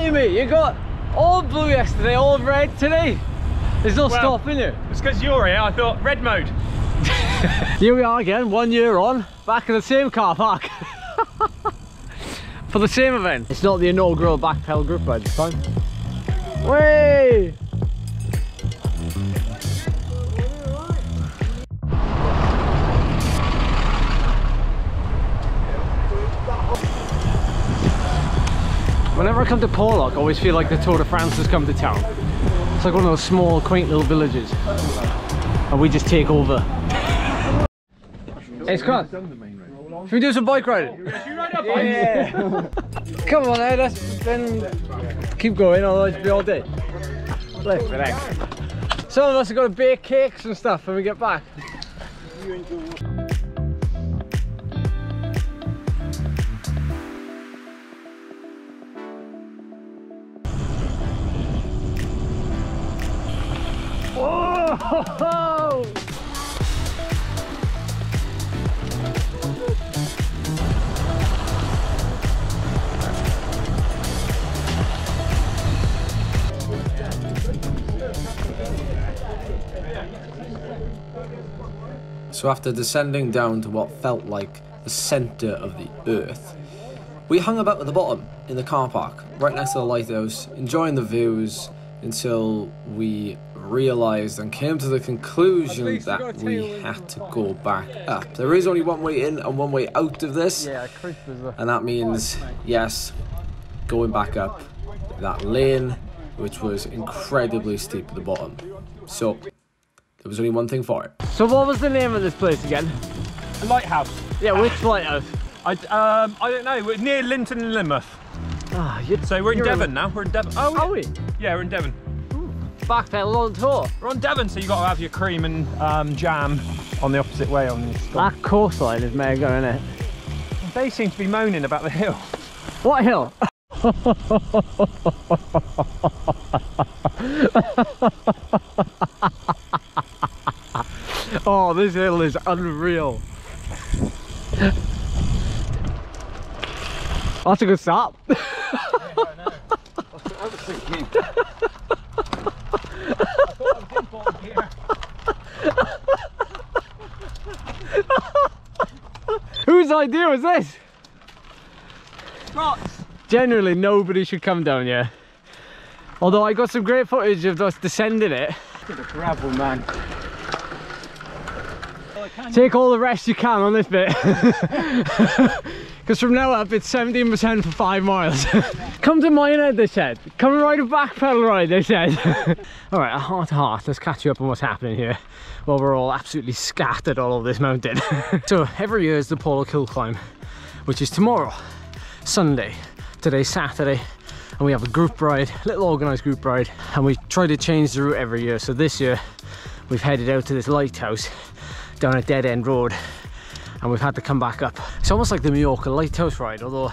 you, mate. You got all blue yesterday, all red today. There's no stopping you. It's because you're here. I thought red mode. Here we are again, 1 year on, back in the same car park. For the same event. It's not the inaugural Backpedal group ride this time. Way! Whenever I come to Porlock, I always feel like the Tour de France has come to town. It's like one of those small, quaint little villages. And we just take over. Hey Scott, should we do some bike riding? Should you ride a bike? Yeah. Come on now, let's then keep going, otherwise it'll be all day. Some of us are going to bake cakes and stuff when we get back. Whoa! So after descending down to what felt like the centre of the earth, we hung about at the bottom in the car park, right next to the lighthouse, enjoying the views until we realised and came to the conclusion that we had to go back up. There is only one way in and one way out of this, and that means, yes, going back up that lane, which was incredibly steep at the bottom. So there was only one thing for it. So what was the name of this place again? A lighthouse. Yeah, which lighthouse? I don't know. We're near Linton and Lynmouth. Ah, so we're in Devon now. We're in Devon. Oh, are we? Yeah, we're in Devon. Backpedal on tour. We're on Devon, so you got to have your cream and jam on the opposite way on this. That coastline is mega, isn't it? They seem to be moaning about the hill. What hill? Oh, this hill is unreal. That's a good start. Yeah, I know. I was thinking. I thought I was in bottom gear. Whose idea was this? Scott's. Generally, nobody should come down here. Although I got some great footage of us descending it. Look at the gravel, man. Take all the rest you can on this bit. Because from now up it's 17% for 5 miles. Come to Minehead, they said. Come and ride a Backpedal ride, they said. Alright, a heart to heart, let's catch you up on what's happening here while we're all absolutely scattered all over this mountain. So every year is the Porlock hill climb, which is tomorrow, Sunday. Today's Saturday, and we have a group ride, little organised group ride, and we try to change the route every year. So this year we've headed out to this lighthouse down a dead end road, and we've had to come back up. It's almost like the Mallorca lighthouse ride, although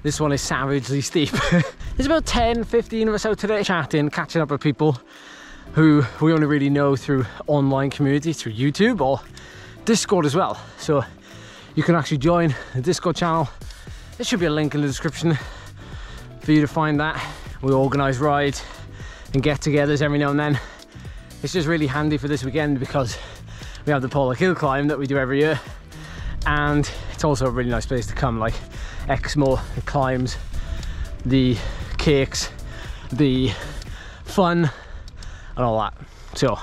this one is savagely steep. There's about 10-15 of us out today chatting, catching up with people who we only really know through online community, through YouTube or Discord as well. So you can actually join the Discord channel. There should be a link in the description for you to find that. We organise rides and get-togethers every now and then. It's just really handy for this weekend because we have the Porlock hill climb that we do every year, and it's also a really nice place to come, like Exmo, the climbs, the cakes, the fun and all that. So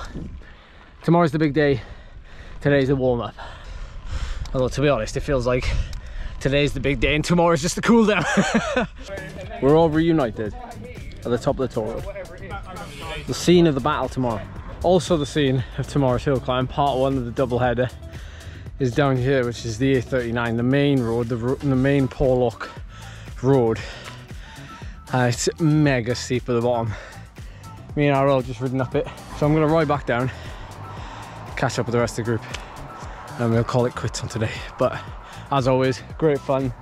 tomorrow's the big day, today's the warm-up. Although to be honest, it feels like today's the big day and tomorrow's just the cool down. We're all reunited at the top of the tour. The scene of the battle tomorrow. Also the scene of tomorrow's hill climb, part 1 of the double header, is down here, which is the A39, the main road, the main Porlock road. It's mega steep at the bottom. Me and Arlo just ridden up it. So I'm going to ride back down, catch up with the rest of the group, and we'll call it quits on today. But as always, great fun,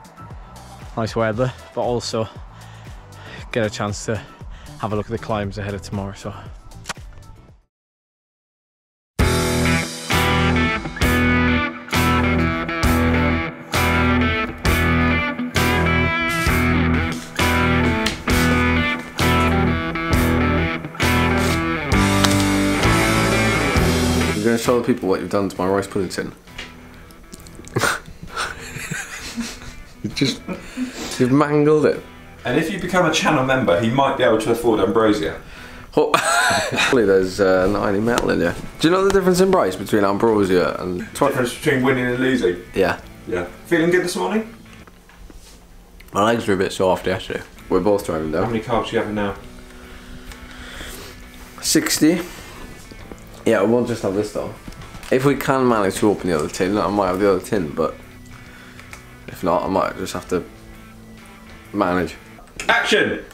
nice weather, but also get a chance to have a look at the climbs ahead of tomorrow. So tell the people what you've done to my rice pudding tin? You've mangled it. And if you become a channel member, he might be able to afford ambrosia. Oh, there's not any metal in here. Do you know the difference in price between ambrosia and... Difference between winning and losing? Yeah. Yeah. Feeling good this morning? My legs were a bit soft yesterday. We're both driving down. How many carbs are you having now? 60. Yeah, we won't just have this though. If we can manage to open the other tin, I might have the other tin, but if not, I might just have to manage. Action!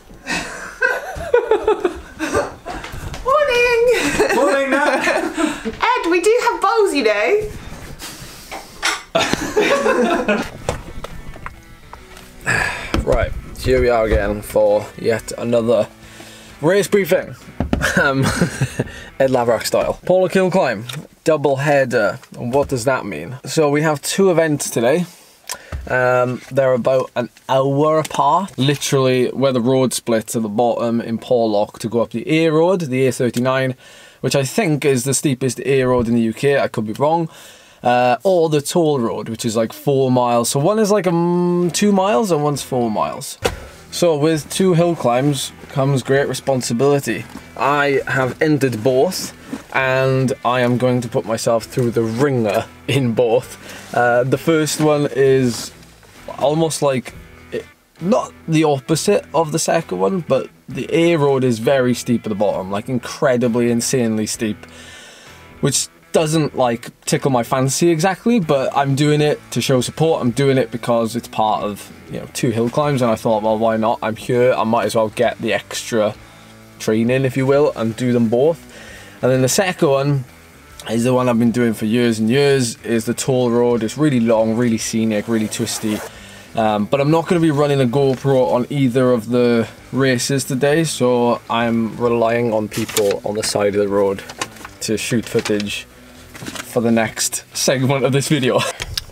Morning! Morning, Nat! Ed, we do have bowls, you know. Right, here we are again for yet another race briefing. Ed Laverack style. Porlock hill climb, double header. And what does that mean? So we have 2 events today. They're about an hour apart. Literally where the road splits at the bottom in Porlock to go up the A road, the A39, which I think is the steepest A road in the UK, I could be wrong. Or the toll road, which is like 4 miles. So one is like 2 miles and one's 4 miles. So with 2 hill climbs comes great responsibility. I have entered both and I am going to put myself through the ringer in both. The first one is almost like, not the opposite of the second one, but the A road is very steep at the bottom, like incredibly, insanely steep, which doesn't like tickle my fancy exactly, but I'm doing it to show support. I'm doing it because it's part of, you know, 2 hill climbs, and I thought, well, why not? I'm here, I might as well get the extra training, if you will, and do them both. And then the second one is the one I've been doing for years and years, is the toll road. It's really long, really scenic, really twisty, but I'm not going to be running a GoPro on either of the races today, so I'm relying on people on the side of the road to shoot footage for the next segment of this video.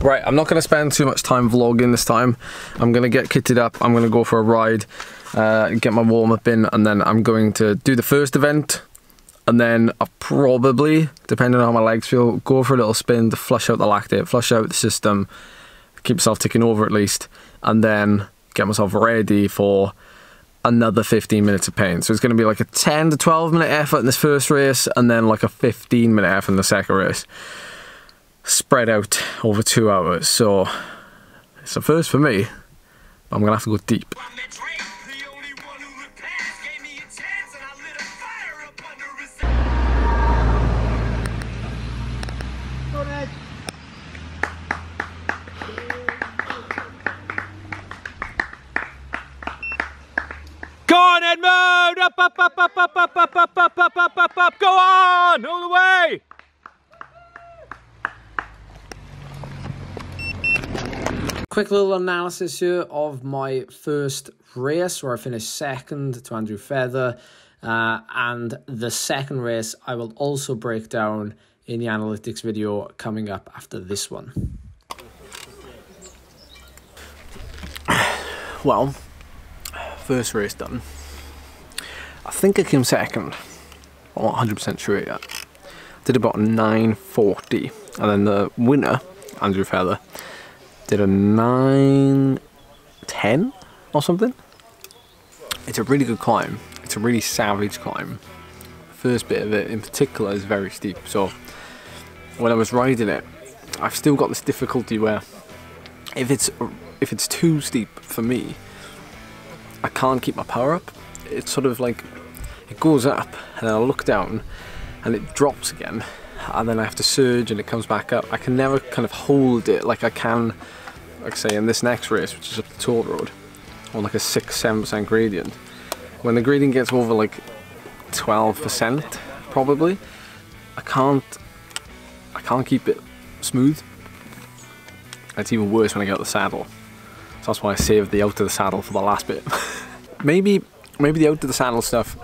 Right, I'm not going to spend too much time vlogging this time. I'm going to get kitted up, I'm going to go for a ride, get my warm-up in, and then I'm going to do the first event, and then I'll probably, depending on how my legs feel, go for a little spin to flush out the lactate, flush out the system, keep myself ticking over at least, and then get myself ready for another 15 minutes of pain. So it's going to be like a 10 to 12 minute effort in this first race, and then like a 15-minute effort in the second race, spread out over 2 hours. So it's a first for me, but I'm gonna have to go deep. Go on, Edmund! Up, up, up, up, up, up, up, up, up, up, up, up, up, go on! All the way! Quick little analysis here of my first race, where I finished second to Andrew Feather, and the second race I will also break down in the analytics video coming up after this one. Well, first race done. I think I came second. I'm not 100% sure yet. Did about 9:40, and then the winner, Andrew Feather, did a 9:10 or something. It's a really good climb. It's a really savage climb. The first bit of it in particular is very steep, so when I was riding it, I've still got this difficulty where if it's too steep for me, I can't keep my power up. It's sort of like, it goes up and then I look down and it drops again, and then I have to surge and it comes back up. I can never kind of hold it like I can, like say in this next race, which is up the toll road, on like a 6-7% gradient. When the gradient gets over like 12% probably, I can't keep it smooth. It's even worse when I get out the saddle. So that's why I saved the out of the saddle for the last bit. maybe the out of the saddle stuff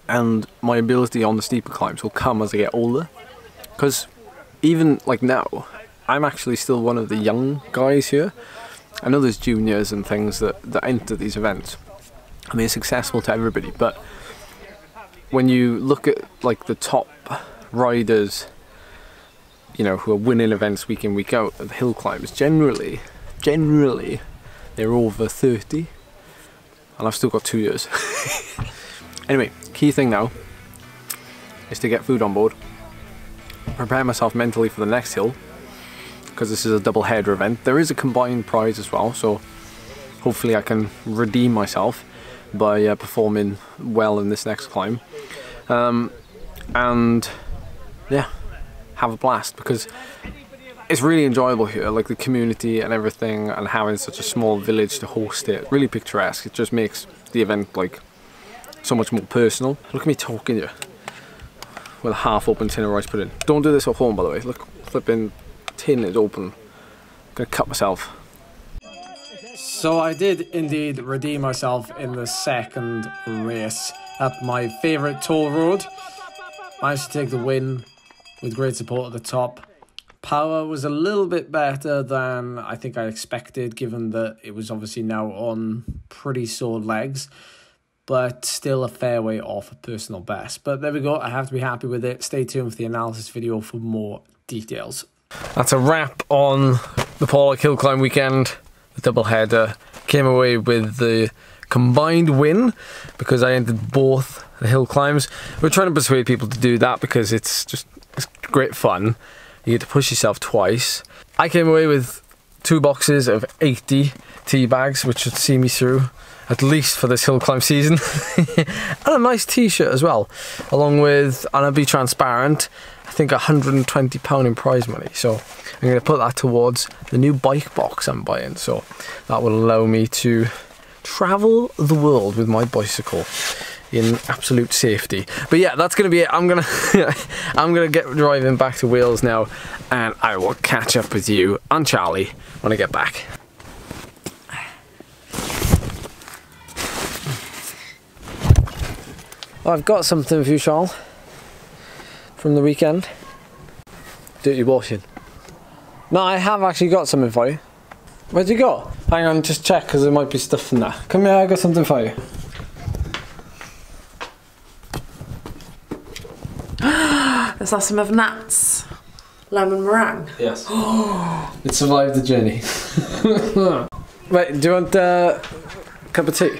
and my ability on the steeper climbs will come as I get older. Because even like now, I'm actually still one of the young guys here. I know there's juniors and things that enter these events. I mean, it's accessible to everybody, but when you look at like the top riders you know, who are winning events week in, week out at the hill climbs, generally, they're over 30, and I've still got 2 years. Anyway, key thing now is to get food on board, prepare myself mentally for the next hill, because this is a double header event. There is a combined prize as well, so hopefully I can redeem myself by performing well in this next climb. And yeah, have a blast, because it's really enjoyable here, like the community and everything, and having such a small village to host it, really picturesque. It just makes the event like so much more personal. Look at me talking here with a half open tin of rice pudding. Don't do this at home, by the way. Look, flipping tin is open. I'm gonna cut myself. So I did indeed redeem myself in the second race at my favourite toll road. Managed to take the win with great support at the top. Power was a little bit better than I think I expected, given that it was obviously now on pretty sore legs, but still a fair way off a personal best. But there we go, I have to be happy with it. Stay tuned for the analysis video for more details. That's a wrap on the Porlock hill climb weekend, the double header. Came away with the combined win because I entered both the hill climbs. We're trying to persuade people to do that because it's great fun. You get to push yourself twice. I came away with 2 boxes of 80 tea bags, which should see me through at least for this hill climb season. And a nice t-shirt as well, along with, and I'll be transparent, I think £120 in prize money. So I'm going to put that towards the new bike box I'm buying. So that will allow me to travel the world with my bicycle in absolute safety. But yeah, that's gonna be it. I'm gonna get driving back to Wales now, and I will catch up with you and Charlie when I get back. I've got something for you, Charles, from the weekend. Dirty washing. No, I have actually got something for you. Where'd you go? Hang on, just check, because there might be stuff in there. Come here, I got something for you. Is that some of Nat's lemon meringue? Yes. It survived the journey. Wait, do you want a cup of tea?